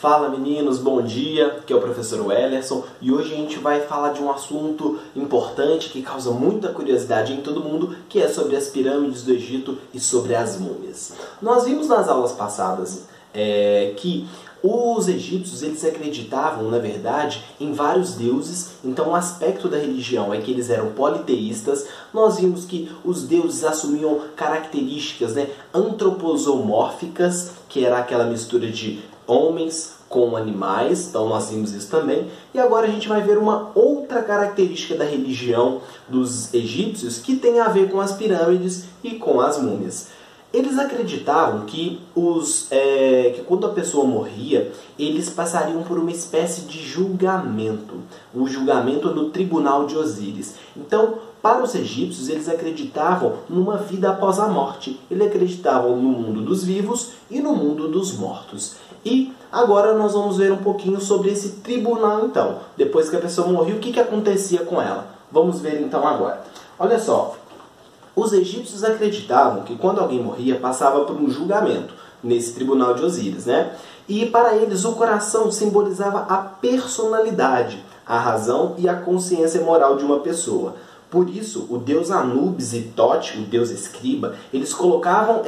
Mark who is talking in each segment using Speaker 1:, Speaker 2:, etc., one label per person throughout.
Speaker 1: Fala meninos, bom dia, aqui é o professor Wellerson e hoje a gente vai falar de um assunto importante que causa muita curiosidade em todo mundo, que é sobre as pirâmides do Egito e sobre as múmias. Nós vimos nas aulas passadas que os egípcios eles acreditavam, na verdade, em vários deuses, então o aspecto da religião é que eles eram politeístas. Nós vimos que os deuses assumiam características antroposomórficas, que era aquela mistura de homens com animais, então nós vimos isso também. E agora a gente vai ver uma outra característica da religião dos egípcios que tem a ver com as pirâmides e com as múmias. Eles acreditavam que quando a pessoa morria, eles passariam por uma espécie de julgamento. O julgamento no tribunal de Osíris. Então, para os egípcios, eles acreditavam numa vida após a morte. Eles acreditavam no mundo dos vivos e no mundo dos mortos. E agora nós vamos ver um pouquinho sobre esse tribunal, então. Depois que a pessoa morreu, o que acontecia com ela? Vamos ver então agora. Olha só. Os egípcios acreditavam que quando alguém morria, passava por um julgamento nesse tribunal de Osíris, né? E para eles o coração simbolizava a personalidade, a razão e a consciência moral de uma pessoa. Por isso, o deus Anubis e Tote, o deus escriba, eles colocavam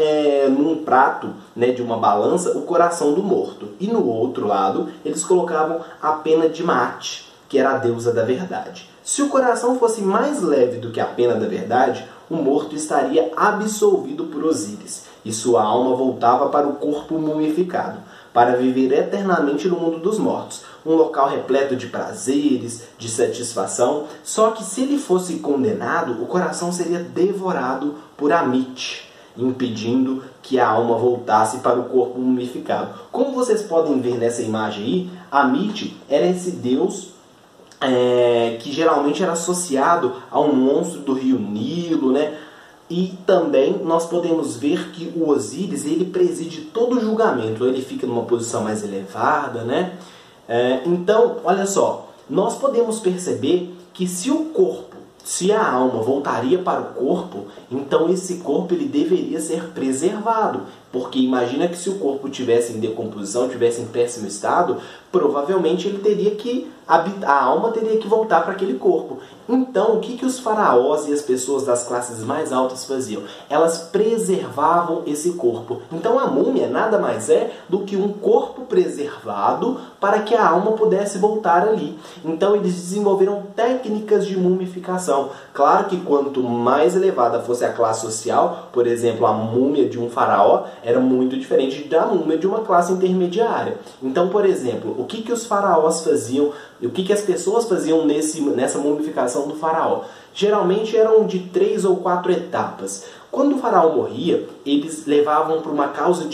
Speaker 1: num prato de uma balança o coração do morto. E no outro lado, eles colocavam a pena de Maat, que era a deusa da verdade. Se o coração fosse mais leve do que a pena da verdade, o morto estaria absolvido por Osíris, e sua alma voltava para o corpo mumificado, para viver eternamente no mundo dos mortos, um local repleto de prazeres, de satisfação. Só que se ele fosse condenado, o coração seria devorado por Amit, impedindo que a alma voltasse para o corpo mumificado. Como vocês podem ver nessa imagem aí, Amit era esse deus que geralmente era associado a um monstro do rio Nilo, né? E também nós podemos ver que o Osíris ele preside todo o julgamento, ele fica numa posição mais elevada, né? Então, olha só, nós podemos perceber que se a alma voltaria para o corpo, então esse corpo ele deveria ser preservado. Porque imagina que se o corpo tivesse em decomposição, tivesse em péssimo estado, provavelmente a alma teria que voltar para aquele corpo. Então, o que os faraós e as pessoas das classes mais altas faziam? Elas preservavam esse corpo. Então, a múmia nada mais é do que um corpo preservado para que a alma pudesse voltar ali. Então, eles desenvolveram técnicas de mumificação. Claro que quanto mais elevada fosse a classe social, por exemplo, a múmia de um faraó era muito diferente da múmia de uma classe intermediária. Então, por exemplo, o que os faraós faziam, o que as pessoas faziam nessa mumificação do faraó? Geralmente eram de 3 ou 4 etapas. Quando o faraó morria, eles levavam para uma casa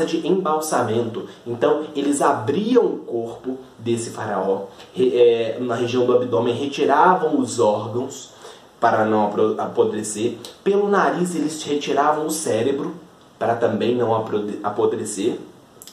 Speaker 1: de embalsamento. Então, eles abriam o corpo desse faraó, na região do abdômen, retiravam os órgãos para não apodrecer. Pelo nariz, eles retiravam o cérebro para também não apodrecer.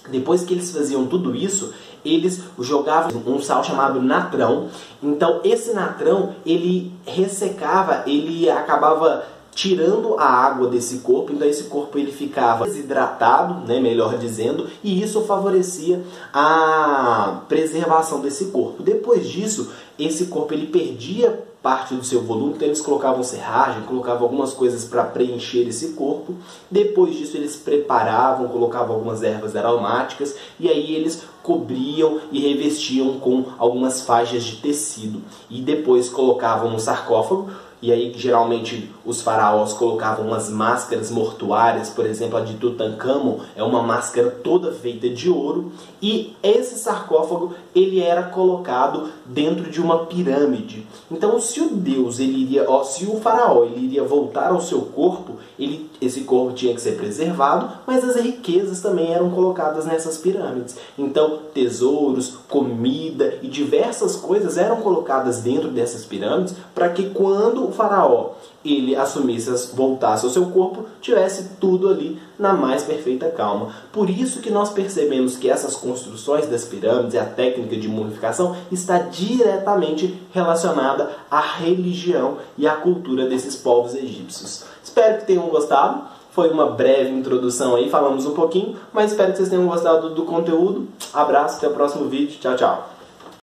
Speaker 1: Depois que eles faziam tudo isso, eles jogavam um sal chamado natrão. Então esse natrão, ele ressecava, ele acabava tirando a água desse corpo, então esse corpo ele ficava desidratado, melhor dizendo, e isso favorecia a preservação desse corpo. Depois disso, esse corpo ele perdia parte do seu volume, então eles colocavam serragem, colocavam algumas coisas para preencher esse corpo. Depois disso eles preparavam, colocavam algumas ervas aromáticas e aí eles cobriam e revestiam com algumas faixas de tecido. E depois colocavam no sarcófago. E aí, geralmente, os faraós colocavam umas máscaras mortuárias, por exemplo, a de Tutancâmon é uma máscara toda feita de ouro. E esse sarcófago, ele era colocado dentro de uma pirâmide. Então, se o faraó ele iria voltar ao seu corpo, esse corpo tinha que ser preservado, mas as riquezas também eram colocadas nessas pirâmides. Então, tesouros, comida e diversas coisas eram colocadas dentro dessas pirâmides para que quando o faraó ele voltasse ao seu corpo, tivesse tudo ali na mais perfeita calma. Por isso que nós percebemos que essas construções das pirâmides e a técnica de mumificação está diretamente relacionada à religião e à cultura desses povos egípcios. Espero que tenham gostado. Foi uma breve introdução aí, falamos um pouquinho, mas espero que vocês tenham gostado do conteúdo. Abraço, até o próximo vídeo. Tchau, tchau.